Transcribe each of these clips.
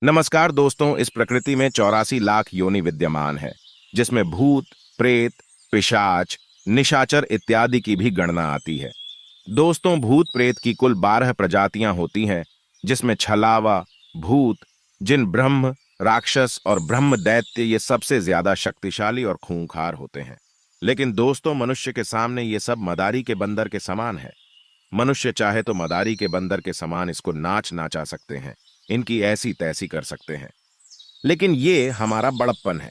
नमस्कार दोस्तों, इस प्रकृति में 84 लाख योनि विद्यमान है, जिसमें भूत, प्रेत, पिशाच, निशाचर इत्यादि की भी गणना आती है। दोस्तों, भूत प्रेत की कुल 12 प्रजातियां होती हैं, जिसमें छलावा, भूत, जिन, ब्रह्म, राक्षस और ब्रह्म दैत्य ये सबसे ज्यादा शक्तिशाली और खूंखार होते हैं। लेकिन दोस्तों, मनुष्य के सामने ये सब मदारी के बंदर के समान है। मनुष्य चाहे तो मदारी के बंदर के समान इसको नाच नाचा सकते हैं, इनकी ऐसी तैसी कर सकते हैं। लेकिन ये हमारा बड़प्पन है।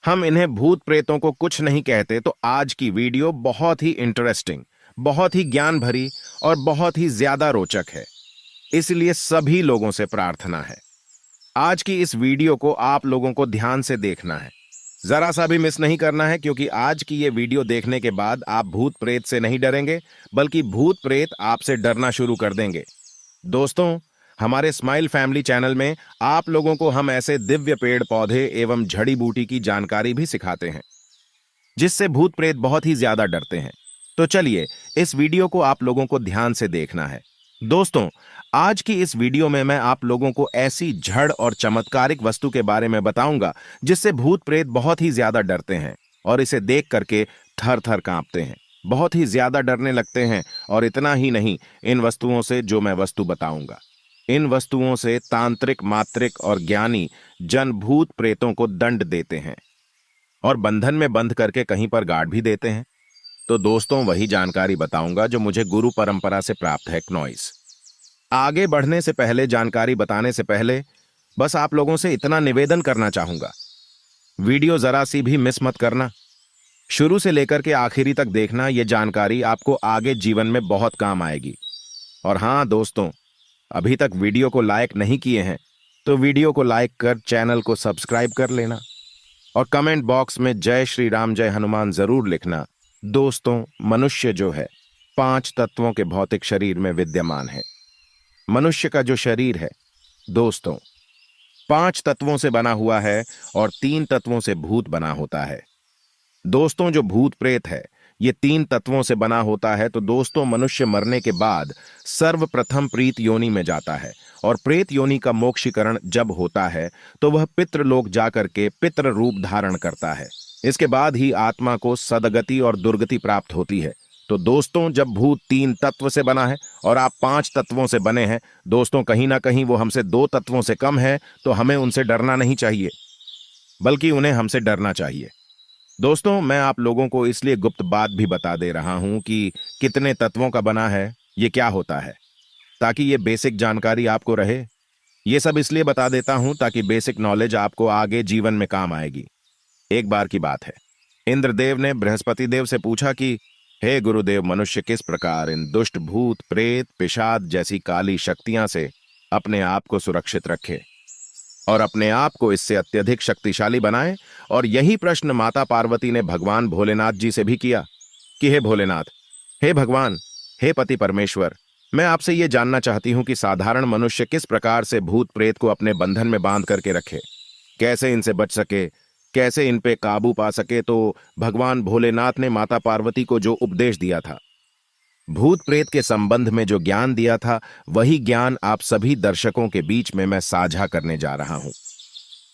हम इन्हें भूत प्रेतों को कुछ नहीं कहते। तो आज की वीडियो बहुत ही इंटरेस्टिंग, बहुत ही ज्ञान भरी और बहुत ही ज्यादा रोचक है। इसलिए सभी लोगों से प्रार्थना है, आज की इस वीडियो को आप लोगों को ध्यान से देखना है, जरा सा भी मिस नहीं करना है, क्योंकि आज की ये वीडियो देखने के बाद आप भूत प्रेत से नहीं डरेंगे, बल्कि भूत प्रेत आपसे डरना शुरू कर देंगे। दोस्तों, हमारे स्माइल फैमिली चैनल में आप लोगों को हम ऐसे दिव्य पेड़ पौधे एवं जड़ी बूटी की जानकारी भी सिखाते हैं, जिससे भूत प्रेत बहुत ही ज्यादा डरते हैं। तो चलिए, इस वीडियो को आप लोगों को ध्यान से देखना है। दोस्तों, आज की इस वीडियो में मैं आप लोगों को ऐसी जड़ और चमत्कारिक वस्तु के बारे में बताऊंगा, जिससे भूत प्रेत बहुत ही ज्यादा डरते हैं और इसे देख करके थर थर कांपते हैं, बहुत ही ज्यादा डरने लगते हैं। और इतना ही नहीं, इन वस्तुओं से जो मैं वस्तु बताऊंगा, इन वस्तुओं से तांत्रिक, मात्रिक और ज्ञानी जन भूत प्रेतों को दंड देते हैं और बंधन में बंध करके कहीं पर गाड़ भी देते हैं। तो दोस्तों, वही जानकारी बताऊंगा जो मुझे गुरु परंपरा से प्राप्त है, क्नॉइस। आगे बढ़ने से पहले, जानकारी बताने से पहले, बस आप लोगों से इतना निवेदन करना चाहूंगा, वीडियो जरा सी भी मिस मत करना। शुरू से लेकर के आखिरी तक देखना, यह जानकारी आपको आगे जीवन में बहुत काम आएगी। और हां दोस्तों, अभी तक वीडियो को लाइक नहीं किए हैं तो वीडियो को लाइक कर चैनल को सब्सक्राइब कर लेना और कमेंट बॉक्स में जय श्री राम, जय हनुमान जरूर लिखना। दोस्तों, मनुष्य जो है 5 तत्वों के भौतिक शरीर में विद्यमान है। मनुष्य का जो शरीर है दोस्तों, 5 तत्वों से बना हुआ है और 3 तत्वों से भूत बना होता है। दोस्तों, जो भूत प्रेत है ये 3 तत्वों से बना होता है। तो दोस्तों, मनुष्य मरने के बाद सर्वप्रथम प्रीत योनि में जाता है और प्रेत योनि का मोक्षीकरण जब होता है तो वह पितृलोक जाकर के पितृ रूप धारण करता है। इसके बाद ही आत्मा को सदगति और दुर्गति प्राप्त होती है। तो दोस्तों, जब भूत 3 तत्व से बना है और आप 5 तत्वों से बने हैं, दोस्तों कहीं ना कहीं वो हमसे 2 तत्वों से कम है। तो हमें उनसे डरना नहीं चाहिए, बल्कि उन्हें हमसे डरना चाहिए। दोस्तों, मैं आप लोगों को इसलिए गुप्त बात भी बता दे रहा हूं कि कितने तत्वों का बना है, ये क्या होता है, ताकि ये बेसिक जानकारी आपको रहे। ये सब इसलिए बता देता हूं ताकि बेसिक नॉलेज आपको आगे जीवन में काम आएगी। एक बार की बात है, इंद्रदेव ने बृहस्पति देव से पूछा कि हे गुरुदेव, मनुष्य किस प्रकार इन दुष्ट भूत, प्रेत, पिशाच जैसी काली शक्तियां से अपने आप को सुरक्षित रखे और अपने आप को इससे अत्यधिक शक्तिशाली बनाए। और यही प्रश्न माता पार्वती ने भगवान भोलेनाथ जी से भी किया कि हे भोलेनाथ, हे भगवान, हे पति परमेश्वर, मैं आपसे ये जानना चाहती हूं कि साधारण मनुष्य किस प्रकार से भूत प्रेत को अपने बंधन में बांध करके रखे, कैसे इनसे बच सके, कैसे इन पे काबू पा सके। तो भगवान भोलेनाथ ने माता पार्वती को जो उपदेश दिया था, भूत प्रेत के संबंध में जो ज्ञान दिया था, वही ज्ञान आप सभी दर्शकों के बीच में मैं साझा करने जा रहा हूं।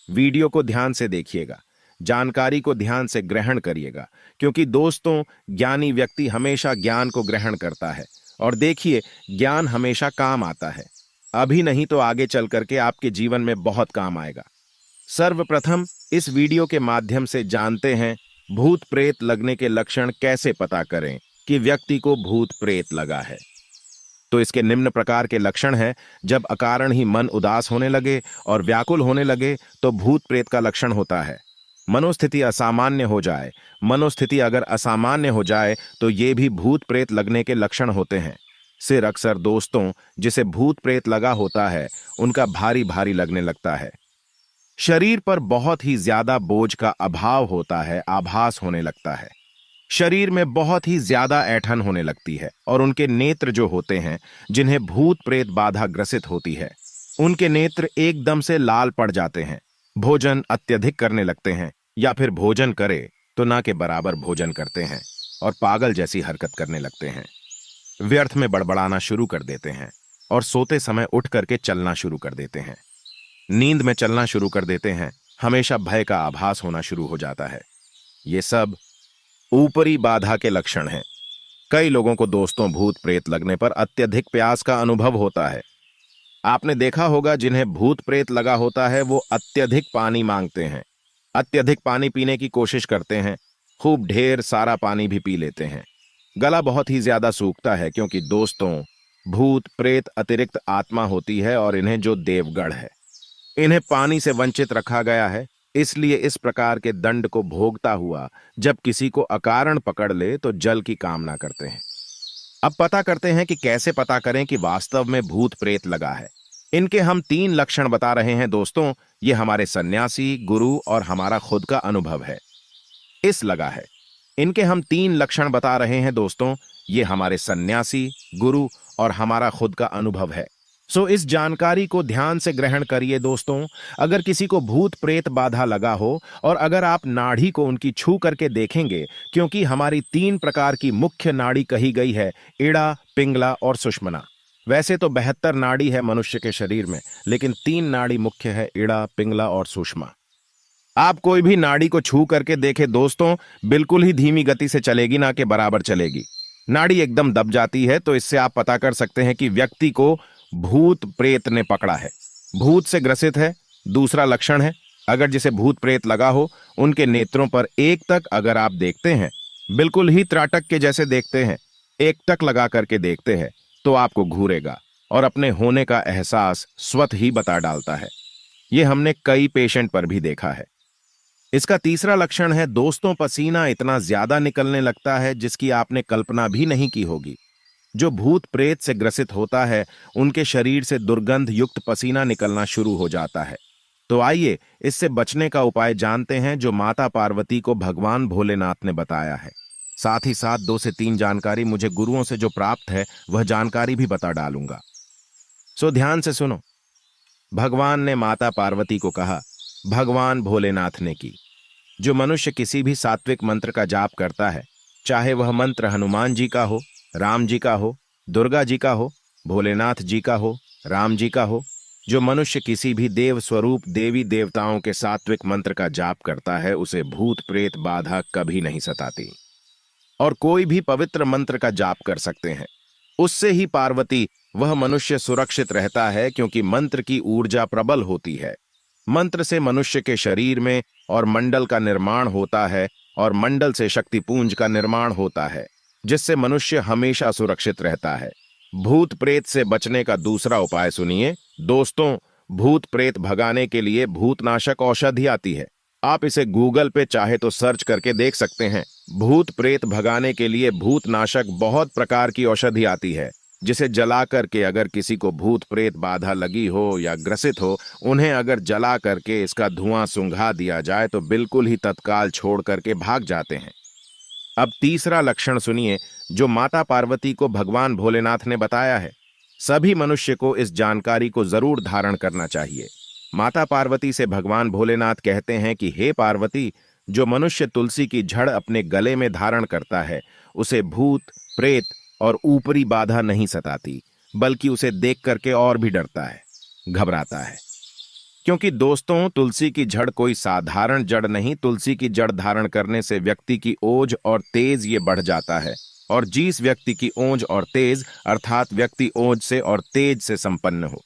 वीडियो को ध्यान से देखिएगा, जानकारी को ध्यान से ग्रहण करिएगा, क्योंकि दोस्तों, ज्ञानी व्यक्ति हमेशा ज्ञान को ग्रहण करता है। और देखिए, ज्ञान हमेशा काम आता है, अभी नहीं तो आगे चल करके आपके जीवन में बहुत काम आएगा। सर्वप्रथम इस वीडियो के माध्यम से जानते हैं भूत प्रेत लगने के लक्षण कैसे पता करें कि व्यक्ति को भूत प्रेत लगा है। तो इसके निम्न प्रकार के लक्षण हैं। जब अकारण ही मन उदास होने लगे और व्याकुल होने लगे तो भूत प्रेत का लक्षण होता है। मनोस्थिति असामान्य हो जाए, मनोस्थिति अगर असामान्य हो जाए तो ये भी भूत प्रेत लगने के लक्षण होते हैं। सिर अक्सर दोस्तों, जिसे भूत प्रेत लगा होता है, उनका भारी भारी लगने लगता है। शरीर पर बहुत ही ज्यादा बोझ का अभाव होता है, आभास होने लगता है। शरीर में बहुत ही ज्यादा ऐंठन होने लगती है और उनके नेत्र जो होते हैं, जिन्हें भूत प्रेत बाधा ग्रसित होती है, उनके नेत्र एकदम से लाल पड़ जाते हैं। भोजन अत्यधिक करने लगते हैं, या फिर भोजन करे तो ना के बराबर भोजन करते हैं और पागल जैसी हरकत करने लगते हैं। व्यर्थ में बड़बड़ाना शुरू कर देते हैं और सोते समय उठ करके चलना शुरू कर देते हैं। नींद में चलना शुरू कर देते हैं, हमेशा भय का आभास होना शुरू हो जाता है। ये सब ऊपरी बाधा के लक्षण हैं। कई लोगों को दोस्तों भूत प्रेत लगने पर अत्यधिक प्यास का अनुभव होता है। आपने देखा होगा जिन्हें भूत प्रेत लगा होता है वो अत्यधिक पानी मांगते हैं, अत्यधिक पानी पीने की कोशिश करते हैं, खूब ढेर सारा पानी भी पी लेते हैं। गला बहुत ही ज्यादा सूखता है क्योंकि दोस्तों भूत प्रेत अतिरिक्त आत्मा होती है और इन्हें जो देवगढ़ है, इन्हें पानी से वंचित रखा गया है। इसलिए इस प्रकार के दंड को भोगता हुआ जब किसी को अकारण पकड़ ले तो जल की कामना करते हैं। अब पता करते हैं कि कैसे पता करें कि वास्तव में भूत प्रेत लगा है। इनके हम 3 लक्षण बता रहे हैं दोस्तों। ये हमारे सन्यासी, गुरु और हमारा खुद का अनुभव है। इस लगा है। इनके हम 3 लक्षण बता रहे हैं दोस्तों। ये हमारे सन्यासी, गुरु और हमारा खुद का अनुभव है। सो इस जानकारी को ध्यान से ग्रहण करिए दोस्तों। अगर किसी को भूत प्रेत बाधा लगा हो और अगर आप नाड़ी को उनकी छू करके देखेंगे, क्योंकि हमारी 3 प्रकार की मुख्य नाड़ी कही गई है, इड़ा, पिंगला और सुषुम्ना। वैसे तो 72 नाड़ी है मनुष्य के शरीर में, लेकिन 3 नाड़ी मुख्य है, इड़ा, पिंगला और सुषुम्ना। आप कोई भी नाड़ी को छू करके देखे दोस्तों, बिल्कुल ही धीमी गति से चलेगी, ना के बराबर चलेगी। नाड़ी एकदम दब जाती है, तो इससे आप पता कर सकते हैं कि व्यक्ति को भूत प्रेत ने पकड़ा है, भूत से ग्रसित है। दूसरा लक्षण है, अगर जिसे भूत प्रेत लगा हो उनके नेत्रों पर एकटक अगर आप देखते हैं, बिल्कुल ही त्राटक के जैसे देखते हैं, एकटक लगा करके देखते हैं, तो आपको घूरेगा और अपने होने का एहसास स्वतः ही बता डालता है। यह हमने कई पेशेंट पर भी देखा है। इसका तीसरा लक्षण है दोस्तों, पसीना इतना ज्यादा निकलने लगता है जिसकी आपने कल्पना भी नहीं की होगी। जो भूत प्रेत से ग्रसित होता है उनके शरीर से दुर्गंध युक्त पसीना निकलना शुरू हो जाता है। तो आइए इससे बचने का उपाय जानते हैं जो माता पार्वती को भगवान भोलेनाथ ने बताया है। साथ ही साथ 2 से 3 जानकारी मुझे गुरुओं से जो प्राप्त है वह जानकारी भी बता डालूंगा। सो ध्यान से सुनो। भगवान ने माता पार्वती को कहा, भगवान भोलेनाथ ने की, जो मनुष्य किसी भी सात्विक मंत्र का जाप करता है, चाहे वह मंत्र हनुमान जी का हो, राम जी का हो, दुर्गा जी का हो, भोलेनाथ जी का हो, राम जी का हो, जो मनुष्य किसी भी देव स्वरूप देवी देवताओं के सात्विक मंत्र का जाप करता है उसे भूत प्रेत बाधा कभी नहीं सताती। और कोई भी पवित्र मंत्र का जाप कर सकते हैं, उससे ही पार्वती वह मनुष्य सुरक्षित रहता है, क्योंकि मंत्र की ऊर्जा प्रबल होती है। मंत्र से मनुष्य के शरीर में और मंडल का निर्माण होता है और मंडल से शक्तिपुंज का निर्माण होता है, जिससे मनुष्य हमेशा सुरक्षित रहता है। भूत प्रेत से बचने का दूसरा उपाय सुनिए दोस्तों। भूत प्रेत भगाने के लिए भूतनाशक औषधि आती है। आप इसे गूगल पे चाहे तो सर्च करके देख सकते हैं। भूत प्रेत भगाने के लिए भूतनाशक बहुत प्रकार की औषधि आती है, जिसे जला करके अगर किसी को भूत प्रेत बाधा लगी हो या ग्रसित हो, उन्हें अगर जला करके इसका धुआं सुंघा दिया जाए तो बिल्कुल ही तत्काल छोड़ करके भाग जाते हैं। अब तीसरा लक्षण सुनिए जो माता पार्वती को भगवान भोलेनाथ ने बताया है। सभी मनुष्य को इस जानकारी को जरूर धारण करना चाहिए। माता पार्वती से भगवान भोलेनाथ कहते हैं कि हे पार्वती, जो मनुष्य तुलसी की जड़ अपने गले में धारण करता है उसे भूत प्रेत और ऊपरी बाधा नहीं सताती, बल्कि उसे देख करके और भी डरता है, घबराता है। क्योंकि दोस्तों तुलसी की जड़ कोई साधारण जड़ नहीं, तुलसी की जड़ धारण करने से व्यक्ति की ओज और तेज ये बढ़ जाता है, और जिस व्यक्ति की ओज और तेज अर्थात व्यक्ति ओज से और तेज से संपन्न हो,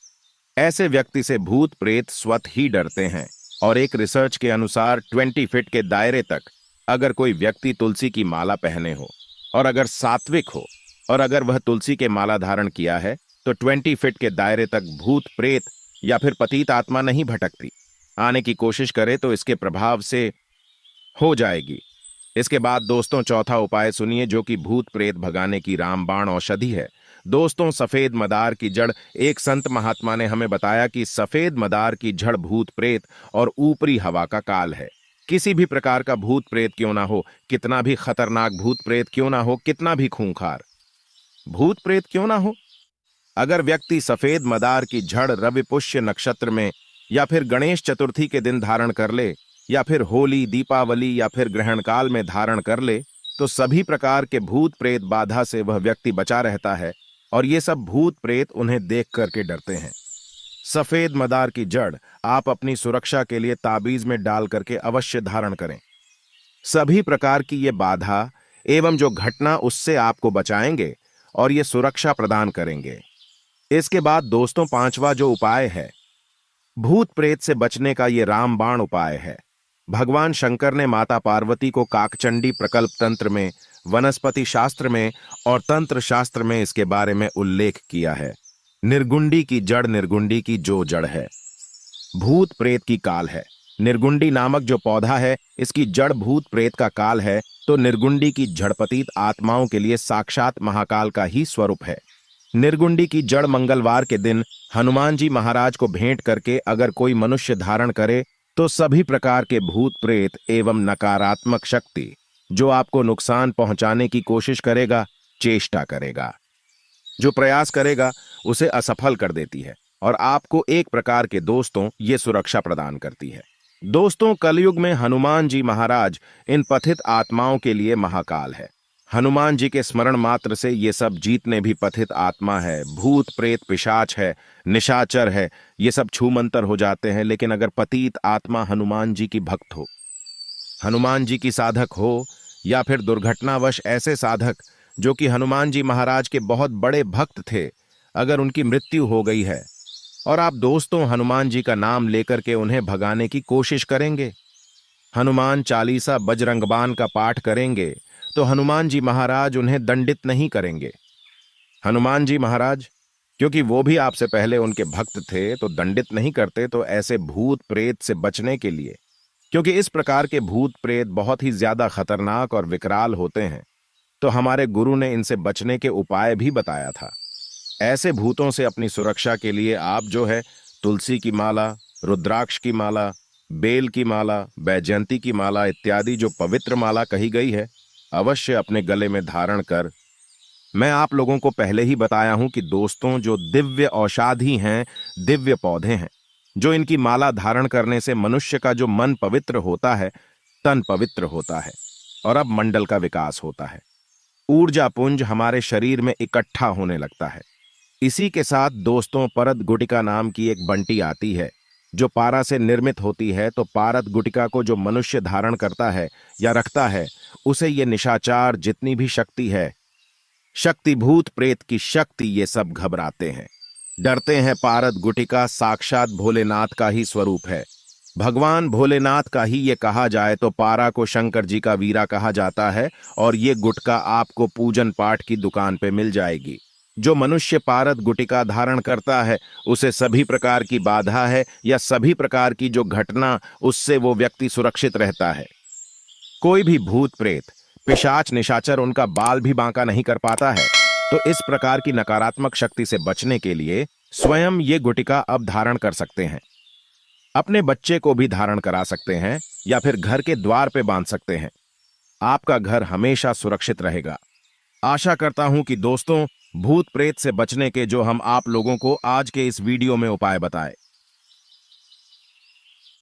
ऐसे व्यक्ति से भूत प्रेत स्वतः ही डरते हैं। और एक रिसर्च के अनुसार 20 फीट के दायरे तक अगर कोई व्यक्ति तुलसी की माला पहने हो और अगर सात्विक हो और अगर वह तुलसी के माला धारण किया है तो 20 फीट के दायरे तक भूत प्रेत या फिर पतित आत्मा नहीं भटकती। आने की कोशिश करे तो इसके प्रभाव से हो जाएगी। इसके बाद दोस्तों चौथा उपाय सुनिए जो कि भूत प्रेत भगाने की रामबाण औषधि है। दोस्तों सफेद मदार की जड़, एक संत महात्मा ने हमें बताया कि सफेद मदार की जड़ भूत प्रेत और ऊपरी हवा का काल है। किसी भी प्रकार का भूत प्रेत क्यों ना हो, कितना भी खतरनाक भूत प्रेत क्यों ना हो, कितना भी खूंखार भूत प्रेत क्यों ना हो, अगर व्यक्ति सफेद मदार की जड़ रवि पुष्य नक्षत्र में या फिर गणेश चतुर्थी के दिन धारण कर ले या फिर होली, दीपावली या फिर ग्रहण काल में धारण कर ले तो सभी प्रकार के भूत प्रेत बाधा से वह व्यक्ति बचा रहता है और ये सब भूत प्रेत उन्हें देख करके डरते हैं। सफेद मदार की जड़ आप अपनी सुरक्षा के लिए ताबीज में डाल करके अवश्य धारण करें। सभी प्रकार की ये बाधा एवं जो घटना उससे आपको बचाएंगे और ये सुरक्षा प्रदान करेंगे। इसके बाद दोस्तों, पांचवा जो उपाय है, भूत प्रेत से बचने का ये रामबाण उपाय है। भगवान शंकर ने माता पार्वती को काकचंडी प्रकल्प तंत्र में, वनस्पति शास्त्र में और तंत्र शास्त्र में इसके बारे में उल्लेख किया है। निर्गुंडी की जड़, निर्गुंडी की जो जड़ है, भूत प्रेत की काल है। निर्गुंडी नामक जो पौधा है, इसकी जड़ भूत प्रेत का काल है, तो निर्गुंडी की जड़पतीत आत्माओं के लिए साक्षात महाकाल का ही स्वरूप है। निर्गुंडी की जड़ मंगलवार के दिन हनुमान जी महाराज को भेंट करके अगर कोई मनुष्य धारण करे तो सभी प्रकार के भूत प्रेत एवं नकारात्मक शक्ति जो आपको नुकसान पहुंचाने की कोशिश करेगा, चेष्टा करेगा, जो प्रयास करेगा, उसे असफल कर देती है और आपको एक प्रकार के दोस्तों ये सुरक्षा प्रदान करती है। दोस्तों, कलयुग में हनुमान जी महाराज इन पथित आत्माओं के लिए महाकाल है। हनुमान जी के स्मरण मात्र से ये सब जितने भी पथित आत्मा है, भूत प्रेत पिशाच है, निशाचर है, ये सब छूमंतर हो जाते हैं। लेकिन अगर पतित आत्मा हनुमान जी की भक्त हो, हनुमान जी की साधक हो, या फिर दुर्घटनावश ऐसे साधक जो कि हनुमान जी महाराज के बहुत बड़े भक्त थे, अगर उनकी मृत्यु हो गई है और आप दोस्तों हनुमान जी का नाम लेकर के उन्हें भगाने की कोशिश करेंगे, हनुमान चालीसा बजरंगबाण का पाठ करेंगे, तो हनुमान जी महाराज उन्हें दंडित नहीं करेंगे। हनुमान जी महाराज, क्योंकि वो भी आपसे पहले उनके भक्त थे, तो दंडित नहीं करते। तो ऐसे भूत प्रेत से बचने के लिए, क्योंकि इस प्रकार के भूत प्रेत बहुत ही ज्यादा खतरनाक और विकराल होते हैं, तो हमारे गुरु ने इनसे बचने के उपाय भी बताया था। ऐसे भूतों से अपनी सुरक्षा के लिए आप जो है तुलसी की माला, रुद्राक्ष की माला, बेल की माला, बैजयंती की माला इत्यादि जो पवित्र माला कही गई है, अवश्य अपने गले में धारण कर। मैं आप लोगों को पहले ही बताया हूं कि दोस्तों, जो दिव्य औषधि हैं, दिव्य पौधे हैं, जो इनकी माला धारण करने से मनुष्य का जो मन पवित्र होता है, तन पवित्र होता है और अब मंडल का विकास होता है। ऊर्जा पुंज हमारे शरीर में इकट्ठा होने लगता है। इसी के साथ दोस्तों, परत गुटिका नाम की एक बंटी आती है जो पारा से निर्मित होती है। तो पारद गुटिका को जो मनुष्य धारण करता है या रखता है, उसे ये निशाचार जितनी भी शक्ति है, शक्ति भूत प्रेत की शक्ति, ये सब घबराते हैं, डरते हैं। पारद गुटिका साक्षात भोलेनाथ का ही स्वरूप है। भगवान भोलेनाथ का ही ये कहा जाए तो पारा को शंकर जी का वीरा कहा जाता है और ये गुटका आपको पूजन पाठ की दुकान पे मिल जाएगी। जो मनुष्य पारद गुटिका धारण करता है, उसे सभी प्रकार की बाधा है या सभी प्रकार की जो घटना, उससे वो व्यक्ति सुरक्षित रहता है। कोई भी भूत प्रेत पिशाच निशाचर उनका बाल भी बांका नहीं कर पाता है। तो इस प्रकार की नकारात्मक शक्ति से बचने के लिए स्वयं ये गुटिका अब धारण कर सकते हैं। अपने बच्चे को भी धारण करा सकते हैं या फिर घर के द्वार पे बांध सकते हैं। आपका घर हमेशा सुरक्षित रहेगा। आशा करता हूं कि दोस्तों, भूत प्रेत से बचने के जो हम आप लोगों को आज के इस वीडियो में उपाय बताए,